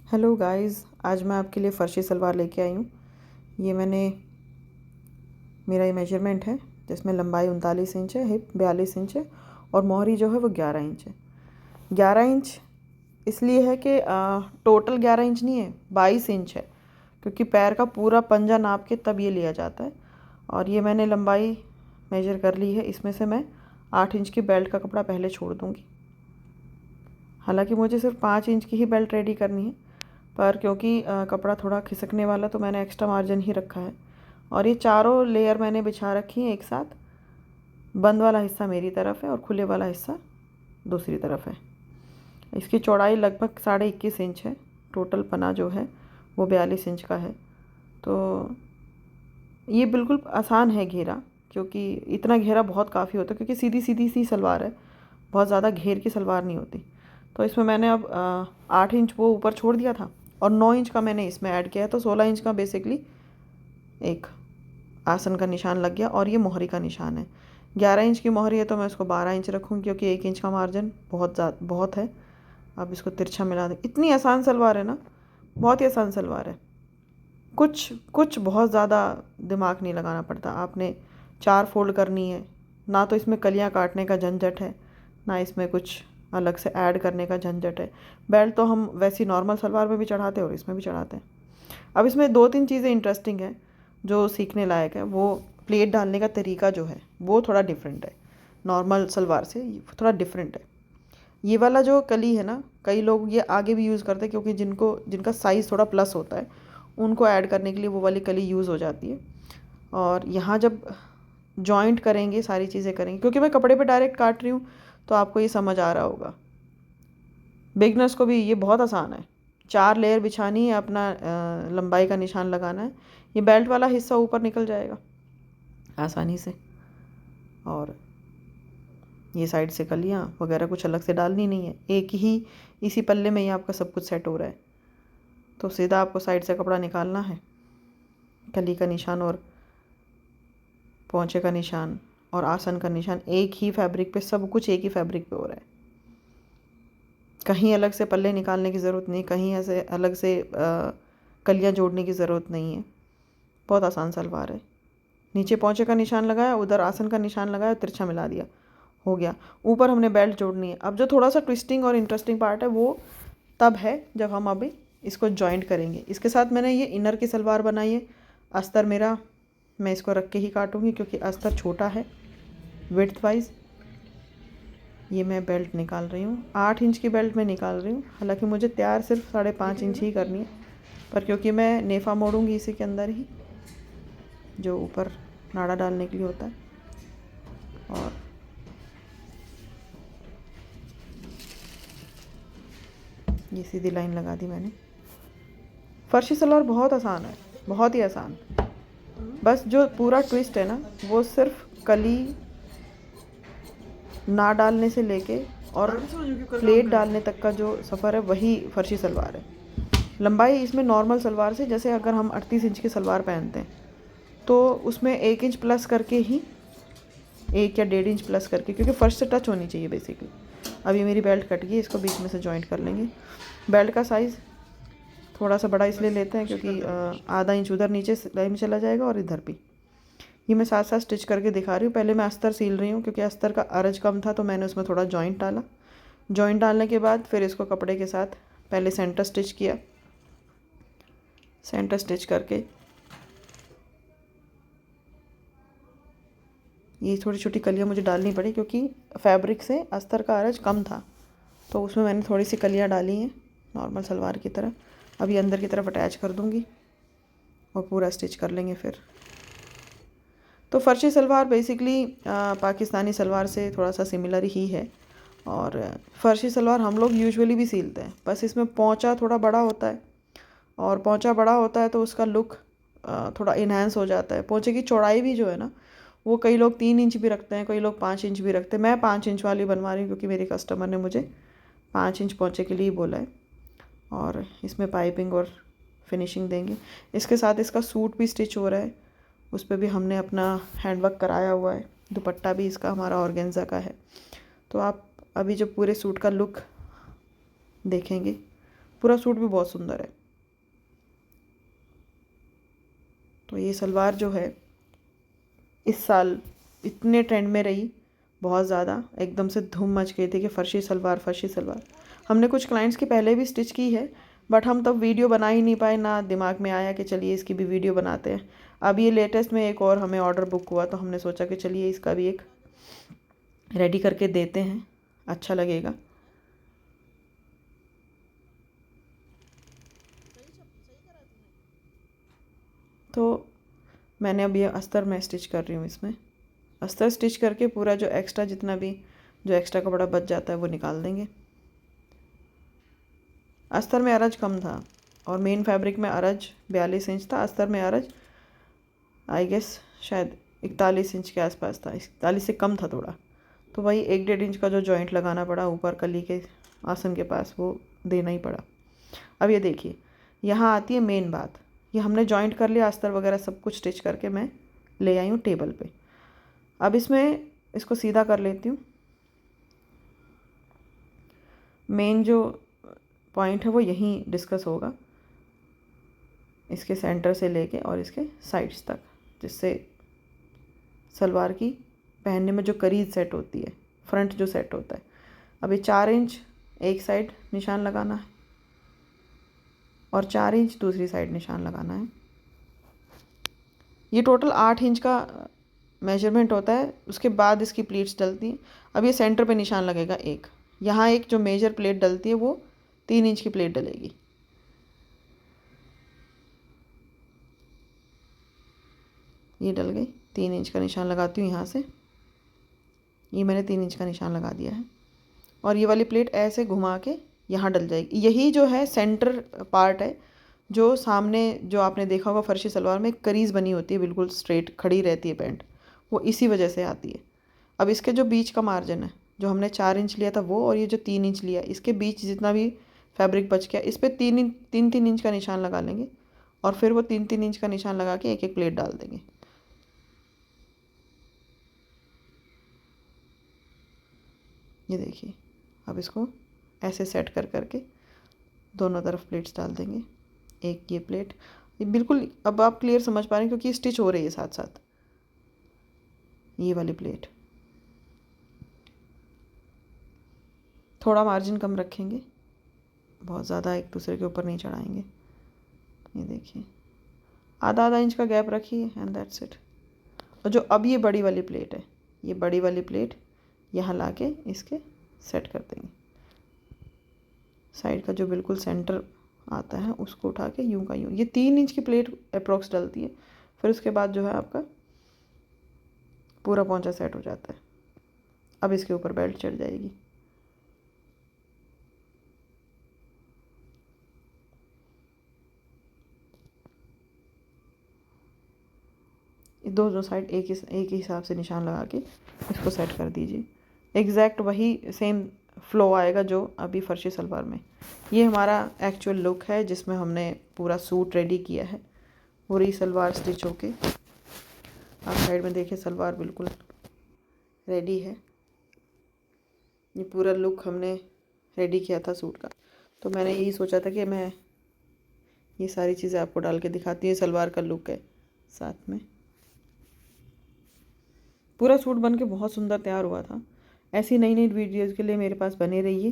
Hello guys, आज मैं आपके लिए फ़र्शी सलवार लेके आई हूँ। ये मेरा ये मेजरमेंट है जिसमें लंबाई 39 इंच है, हिप 42 इंच है और मोहरी जो है वो 11 इंच है। 11 इंच इसलिए है कि टोटल 11 इंच नहीं है, 22 इंच है, क्योंकि पैर का पूरा पंजा नाप के तब ये लिया जाता है। और ये मैंने लंबाई मेजर कर ली है। इसमें से मैं 8 इंच की बेल्ट का कपड़ा पहले छोड़ दूँगी। हालांकि मुझे सिर्फ 5 इंच की ही बेल्ट रेडी करनी है, पर क्योंकि कपड़ा थोड़ा खिसकने वाला तो मैंने एक्स्ट्रा मार्जिन ही रखा है। और ये चारों लेयर मैंने बिछा रखी हैं एक साथ। बंद वाला हिस्सा मेरी तरफ है और खुले वाला हिस्सा दूसरी तरफ है। इसकी चौड़ाई लगभग 21.5 इंच है। टोटल पना जो है वो 42 इंच का है। तो ये बिल्कुल आसान है घेरा, क्योंकि इतना घेरा बहुत काफ़ी होता है, क्योंकि सीधी सीधी सी सलवार है, बहुत ज़्यादा घेर की सलवार नहीं होती। तो इसमें मैंने अब 8 इंच वो ऊपर छोड़ दिया था और 9 इंच का मैंने इसमें ऐड किया है, तो 16 इंच का बेसिकली एक आसन का निशान लग गया। और ये मोहरी का निशान है। 11 इंच की मोहरी है तो मैं उसको 12 इंच रखूँगी, क्योंकि 1 इंच का मार्जिन बहुत है। अब इसको तिरछा मिला दें। इतनी आसान सलवार है ना, बहुत ही आसान सलवार है। कुछ कुछ बहुत ज़्यादा दिमाग नहीं लगाना पड़ता। आपने 4 फोल्ड करनी है, ना तो इसमें कलियां काटने का झंझट है, ना इसमें कुछ अलग से ऐड करने का झंझट है। बेल्ट तो हम वैसी नॉर्मल सलवार में भी चढ़ाते हैं और इसमें भी चढ़ाते हैं। अब इसमें 2-3 चीज़ें इंटरेस्टिंग हैं जो सीखने लायक है। वो प्लेट डालने का तरीका जो है वो थोड़ा डिफरेंट है, नॉर्मल सलवार से थोड़ा डिफरेंट है। ये वाला जो कली है ना, कई लोग ये आगे भी यूज़ करते हैं, क्योंकि जिनका साइज़ थोड़ा प्लस होता है उनको ऐड करने के लिए वो वाली कली यूज़ हो जाती है। और यहाँ जब जॉइंट करेंगे, सारी चीज़ें करेंगे, क्योंकि मैं कपड़े पे डायरेक्ट काट रही हूँ तो आपको ये समझ आ रहा होगा। बिगनर्स को भी ये बहुत आसान है। 4 लेयर बिछानी है, अपना लंबाई का निशान लगाना है, ये बेल्ट वाला हिस्सा ऊपर निकल जाएगा आसानी से। और ये साइड से कलियाँ वगैरह कुछ अलग से डालनी नहीं है, एक ही इसी पल्ले में ही आपका सब कुछ सेट हो रहा है। तो सीधा आपको साइड से कपड़ा निकालना है, कली का निशान और पोंचे का निशान और आसन का निशान एक ही फैब्रिक पे, सब कुछ एक ही फैब्रिक पे हो रहा है। कहीं अलग से पल्ले निकालने की ज़रूरत नहीं, कहीं ऐसे अलग से कलियाँ जोड़ने की ज़रूरत नहीं है। बहुत आसान सलवार है। नीचे पोंचे का निशान लगाया, उधर आसन का निशान लगाया, तिरछा मिला दिया, हो गया। ऊपर हमने बेल्ट जोड़नी है। अब जो थोड़ा सा ट्विस्टिंग और इंटरेस्टिंग पार्ट है वो तब है जब हम अभी इसको जॉइंट करेंगे। इसके साथ मैंने ये इनर की सलवार बनाई है। अस्तर मेरा, मैं इसको रख के ही काटूंगी क्योंकि अस्तर छोटा है विड्थ वाइज। ये मैं बेल्ट निकाल रही हूँ, 8 इंच की बेल्ट मैं निकाल रही हूँ। हालांकि मुझे तैयार सिर्फ 5.5 इंच ही करनी है, पर क्योंकि मैं नेफा मोड़ूंगी इसी के अंदर ही, जो ऊपर नाड़ा डालने के लिए होता है। और ये सीधी लाइन लगा दी मैंने। फर्शी सलवार बहुत आसान है, बहुत ही आसान। बस जो पूरा ट्विस्ट है ना, वो सिर्फ कली ना डालने से लेके और प्लेट डालने तक का जो सफ़र है वही फर्शी सलवार है। लंबाई इसमें नॉर्मल सलवार से, जैसे अगर हम 38 इंच की सलवार पहनते हैं तो उसमें 1 इंच प्लस करके ही, 1 या 1.5 इंच प्लस करके, क्योंकि फर्श से टच होनी चाहिए बेसिकली। अब ये मेरी बेल्ट कट गई, इसको बीच में से जॉइंट कर लेंगे। बेल्ट का साइज़ थोड़ा सा बड़ा इसलिए लेते हैं क्योंकि आधा इंच उधर नीचे सिलाई में चला जाएगा और इधर भी। ये मैं साथ साथ स्टिच करके दिखा रही हूँ। पहले मैं अस्तर सील रही हूँ, क्योंकि अस्तर का अरज कम था तो मैंने उसमें थोड़ा जॉइंट डाला। जॉइंट डालने के बाद फिर इसको कपड़े के साथ पहले सेंटर स्टिच किया। सेंटर स्टिच करके ये छोटी छोटी कलियाँ मुझे डालनी पड़ी, क्योंकि फैब्रिक से अस्तर का अरज कम था तो उसमें मैंने थोड़ी सी कलियाँ डाली हैं नॉर्मल सलवार की तरह। अब ये अंदर की तरफ अटैच कर दूँगी और पूरा स्टिच कर लेंगे फिर। तो फर्शी सलवार बेसिकली पाकिस्तानी सलवार से थोड़ा सा सिमिलर ही है। और फर्शी सलवार हम लोग यूजुअली भी सिलते हैं, बस इसमें पोंचा थोड़ा बड़ा होता है। और पोंचा बड़ा होता है तो उसका लुक थोड़ा इन्हेंस हो जाता है। पोंचे की चौड़ाई भी जो है ना, वो कई लोग 3 इंच भी रखते हैं, कई लोग 5 इंच भी रखते हैं। मैं 5 इंच वाली बनवा रही हूँ क्योंकि मेरे कस्टमर ने मुझे 5 इंच पोंचे के लिए बोला है। और इसमें पाइपिंग और फिनिशिंग देंगे। इसके साथ इसका सूट भी स्टिच हो रहा है, उस पर भी हमने अपना हैंडवर्क कराया हुआ है। दुपट्टा भी इसका हमारा ऑर्गेन्जा का है। तो आप अभी जो पूरे सूट का लुक देखेंगे पूरा सूट भी बहुत सुंदर है। तो ये सलवार जो है इस साल इतने ट्रेंड में रही, बहुत ज़्यादा एकदम से धूम मच गई थी कि फ़र्शी सलवार फ़र्शी सलवार। हमने कुछ क्लाइंट्स की पहले भी स्टिच की है, बट हम तब वीडियो बना ही नहीं पाए, ना दिमाग में आया कि चलिए इसकी भी वीडियो बनाते हैं। अब ये लेटेस्ट में एक और हमें ऑर्डर बुक हुआ, तो हमने सोचा कि चलिए इसका भी एक रेडी करके देते हैं, अच्छा लगेगा। तो मैंने अब ये अस्तर में स्टिच कर रही हूँ। इसमें अस्तर स्टिच करके पूरा जो एक्स्ट्रा जितना भी जो एक्स्ट्रा कपड़ा बच जाता है वो निकाल देंगे। अस्तर में अरज कम था और मेन फैब्रिक में अरज 42 इंच था, अस्तर में अरज आई गेस शायद 41 इंच के आसपास था, 41 से कम था थोड़ा। तो वही 1-1.5 इंच का जो जॉइंट लगाना पड़ा ऊपर कली के आसन के पास, वो देना ही पड़ा। अब ये देखिए, यहाँ आती है मेन बात। ये हमने जॉइंट कर लिया, अस्तर वगैरह सब कुछ स्टिच करके मैं ले आई हूँ टेबल पे। अब इसमें इसको सीधा कर लेती हूँ। मेन जो पॉइंट है वो यहीं डिस्कस होगा, इसके सेंटर से लेके और इसके साइड्स तक, जिससे सलवार की पहनने में जो करीज सेट होती है, फ्रंट जो सेट होता है। अब ये 4 इंच एक साइड निशान लगाना है और 4 इंच दूसरी साइड निशान लगाना है। ये टोटल 8 इंच का मेजरमेंट होता है, उसके बाद इसकी प्लेट्स डलती हैं। अब ये सेंटर पे निशान लगेगा एक, यहाँ एक जो मेजर प्लेट डलती है वो 3 इंच की प्लेट डलेगी। ये डल गई, 3 इंच का निशान लगाती हूँ यहाँ से। ये मैंने 3 इंच का निशान लगा दिया है और ये वाली प्लेट ऐसे घुमा के यहाँ डल जाएगी। यही जो है सेंटर पार्ट है, जो सामने जो आपने देखा होगा फर्शी सलवार में करीज बनी होती है, बिल्कुल स्ट्रेट खड़ी रहती है पैंट, वो इसी वजह से आती है। अब इसके जो बीच का मार्जिन है, जो हमने 4 इंच लिया था वो, और ये जो 3 इंच लिया, इसके बीच जितना भी फैब्रिक बच गया, इस पर 3 इंच का निशान लगा लेंगे और फिर वो 3 इंच का निशान लगा के एक एक प्लेट डाल देंगे। ये देखिए, अब इसको ऐसे सेट कर करके दोनों तरफ प्लेट्स डाल देंगे। एक ये प्लेट, ये बिल्कुल अब आप क्लियर समझ पा रहे हैं क्योंकि स्टिच हो रही है साथ साथ। ये वाली प्लेट थोड़ा मार्जिन कम रखेंगे, बहुत ज़्यादा एक दूसरे के ऊपर नहीं चढ़ाएंगे। ये देखिए, आधा इंच का गैप रखिए एंड दैट्स इट। और जो अब ये बड़ी वाली प्लेट है, ये बड़ी वाली प्लेट यहाँ ला के इसके सेट कर देंगे। साइड का जो बिल्कुल सेंटर आता है उसको उठा के यूं का यूं। ये 3 इंच की प्लेट अप्रोक्स डलती है, फिर उसके बाद जो है आपका पूरा पोंचा सेट हो जाता है। अब इसके ऊपर बेल्ट चढ़ जाएगी। दो साइड एक ही हिसाब से निशान लगा के इसको सेट कर दीजिए। एग्जैक्ट वही सेम फ्लो आएगा जो अभी फर्शी सलवार में। ये हमारा एक्चुअल लुक है जिसमें हमने पूरा सूट रेडी किया है, पूरी सलवार स्टिच होके। आप साइड में देखिए, सलवार बिल्कुल रेडी है। ये पूरा लुक हमने रेडी किया था सूट का, तो मैंने यही सोचा था कि मैं ये सारी चीज़ें आपको डाल के दिखाती हूँ। सलवार का लुक है साथ में। पूरा सूट बन के बहुत सुंदर तैयार हुआ था। ऐसी नई नई वीडियोज़ के लिए मेरे पास बने रहिए।